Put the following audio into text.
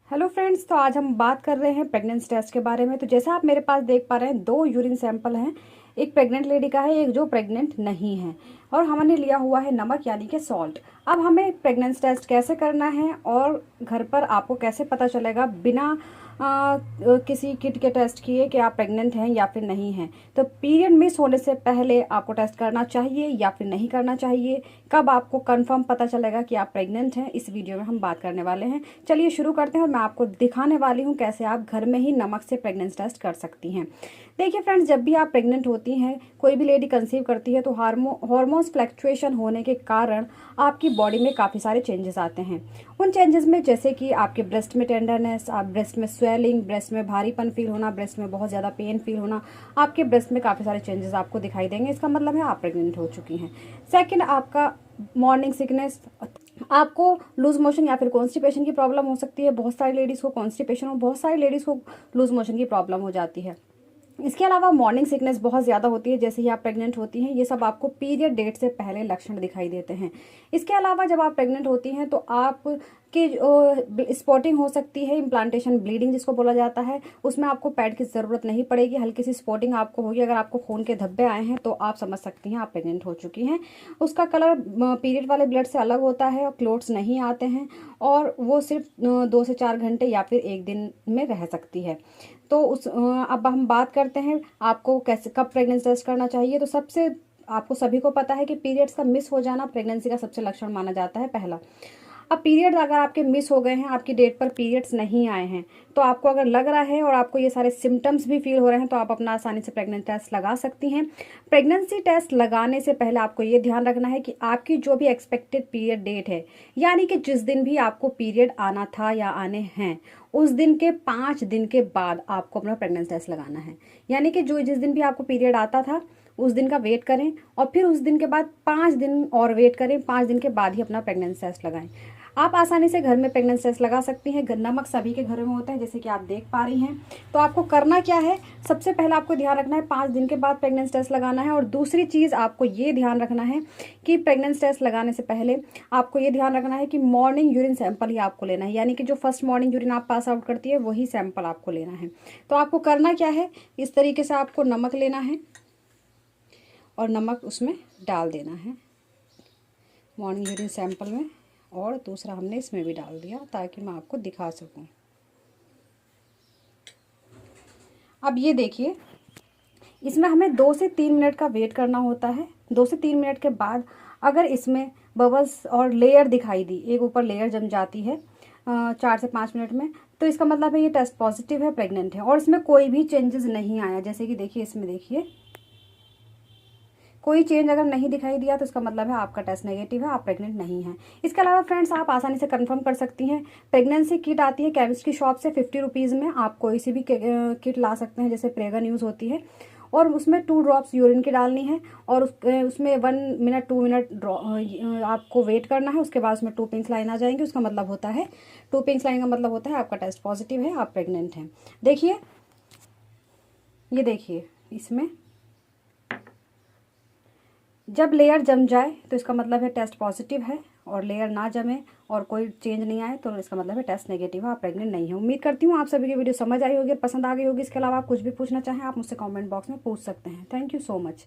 Hello friends, तो आज हम बात कर रहे हैं प्रेगनेंसी टेस्ट के बारे में। तो जैसा आप मेरे पास देख पा रहे हैं, दो यूरिन सैंपल हैं। एक प्रेग्नेंट लेडी का है, एक जो प्रेग्नेंट नहीं है। और हमने लिया हुआ है नमक यानी कि सॉल्ट। अब हमें प्रेगनेंसी टेस्ट कैसे करना है और घर पर आपको कैसे पता चलेगा बिना किसी किट के टेस्ट किए कि आप प्रेग्नेंट हैं या फिर नहीं हैं। तो पीरियड मिस होने से पहले आपको टेस्ट करना चाहिए या फिर नहीं करना चाहिए, कब आपको कंफर्म पता चलेगा कि आप प्रेग्नेंट हैं, इस वीडियो में हम बात करने वाले हैं। चलिए शुरू करते हैं और मैं आपको दिखाने वाली हूँ कैसे आप घर में ही नमक से प्रेगनेंसी टेस्ट कर सकती हैं। देखिए फ्रेंड्स, जब भी आप प्रेग्नेंट होती हैं, कोई भी लेडी कंसीव करती है, तो हार्मोन्स फ्लक्चुएशन होने के कारण आपकी बॉडी में काफ़ी सारे चेंजेस आते हैं। उन चेंजेस में जैसे कि आपके ब्रेस्ट में टेंडरनेस, आप ब्रेस्ट में स्वेलिंग, ब्रेस्ट में भारीपन फील होना, ब्रेस्ट में बहुत ज़्यादा पेन फील होना, आपके ब्रेस्ट में काफ़ी सारे चेंजेस आपको दिखाई देंगे। इसका मतलब है आप प्रेग्नेंट हो चुकी हैं। सेकंड, आपका मॉर्निंग सिकनेस, आपको लूज मोशन या फिर कॉन्स्टिपेशन की प्रॉब्लम हो सकती है। बहुत सारी लेडीज़ को कॉन्स्टिपेशन और बहुत सारी लेडीज़ को लूज मोशन की प्रॉब्लम हो जाती है। इसके अलावा मॉर्निंग सिकनेस बहुत ज़्यादा होती है जैसे ही आप प्रेग्नेंट होती हैं। ये सब आपको पीरियड डेट से पहले लक्षण दिखाई देते हैं। इसके अलावा जब आप प्रेग्नेंट होती हैं तो आप की स्पॉटिंग हो सकती है, इम्प्लांटेशन ब्लीडिंग जिसको बोला जाता है। उसमें आपको पैड की ज़रूरत नहीं पड़ेगी, हल्की सी स्पॉटिंग आपको होगी। अगर आपको खून के धब्बे आए हैं तो आप समझ सकती हैं आप प्रेग्नेंट हो चुकी हैं। उसका कलर पीरियड वाले ब्लड से अलग होता है और क्लोट्स नहीं आते हैं, और वो सिर्फ 2 से 4 घंटे या फिर 1 दिन में रह सकती है। तो अब हम बात करते हैं आपको कैसे कब प्रेगनेंसी टेस्ट करना चाहिए। तो सबसे आपको सभी को पता है कि पीरियड्स का मिस हो जाना प्रेगनेंसी का सबसे लक्षण माना जाता है पहला। अब पीरियड्स अगर आपके मिस हो गए हैं, आपकी डेट पर पीरियड्स नहीं आए हैं, तो आपको अगर लग रहा है और आपको ये सारे सिम्टम्स भी फील हो रहे हैं, तो आप अपना आसानी से प्रेगनेंसी टेस्ट लगा सकती हैं। प्रेगनेंसी टेस्ट लगाने से पहले आपको ये ध्यान रखना है कि आपकी जो भी एक्सपेक्टेड पीरियड डेट है, यानी कि जिस दिन भी आपको पीरियड आना था या आने हैं, उस दिन के 5 दिन के बाद आपको अपना प्रेगनेंसी टेस्ट लगाना है। यानी कि जो जिस दिन भी आपको पीरियड आता था उस दिन का वेट करें, और फिर उस दिन के बाद 5 दिन और वेट करें। 5 दिन के बाद ही अपना प्रेगनेंसी टेस्ट लगाएं। आप आसानी से घर में प्रेगनेंसी टेस्ट लगा सकती हैं। नमक सभी के घरों में होता है जैसे कि आप देख पा रही हैं। तो आपको करना क्या है, सबसे पहले आपको ध्यान रखना है 5 दिन के बाद प्रेगनेंसी टेस्ट लगाना है। और दूसरी चीज़ आपको ये ध्यान रखना है कि प्रेगनेंसी टेस्ट लगाने से पहले आपको ये ध्यान रखना है कि मॉर्निंग यूरिन सैंपल ही आपको लेना है, यानी कि जो फर्स्ट मॉर्निंग यूरिन आप पास आउट करती है वही सैंपल आपको लेना है। तो आपको करना क्या है, इस तरीके से आपको नमक लेना है और नमक उसमें डाल देना है मॉर्निंग यूरिन सैंपल में, और दूसरा हमने इसमें भी डाल दिया ताकि मैं आपको दिखा सकूं। अब ये देखिए, इसमें हमें 2 से 3 मिनट का वेट करना होता है। 2 से 3 मिनट के बाद अगर इसमें बबल्स और लेयर दिखाई दी, एक ऊपर लेयर जम जाती है 4 से 5 मिनट में, तो इसका मतलब है ये टेस्ट पॉजिटिव है, प्रेग्नेंट है। और इसमें कोई भी चेंजेस नहीं आया, जैसे कि देखिए इसमें देखिए कोई चेंज अगर नहीं दिखाई दिया तो इसका मतलब है आपका टेस्ट नेगेटिव है, आप प्रेग्नेंट नहीं हैं। इसके अलावा फ्रेंड्स, आप आसानी से कंफर्म कर सकती हैं। प्रेगनेंसी किट आती है केमिस्ट की शॉप से 50 रुपीज़ में। आप कोई सी भी किट ला सकते हैं, जैसे प्रेगन यूज़ होती है, और उसमें 2 ड्रॉप्स यूरिन की डालनी है, और उसमें 1 मिनट 2 मिनट आपको वेट करना है। उसके बाद उसमें 2 पिंक लाइन आ जाएंगी। उसका मतलब होता है 2 पिंक लाइन का मतलब होता है आपका टेस्ट पॉजिटिव है, आप प्रेग्नेंट हैं। देखिए, ये देखिए, इसमें जब लेयर जम जाए तो इसका मतलब है टेस्ट पॉजिटिव है, और लेयर ना जमे और कोई चेंज नहीं आए तो इसका मतलब है टेस्ट नेगेटिव है, आप प्रेग्नेंट नहीं है। उम्मीद करती हूँ आप सभी की वीडियो समझ आई होगी, पसंद आ गई होगी। इसके अलावा आप कुछ भी पूछना चाहें आप मुझसे कमेंट बॉक्स में पूछ सकते हैं। Thank you so much.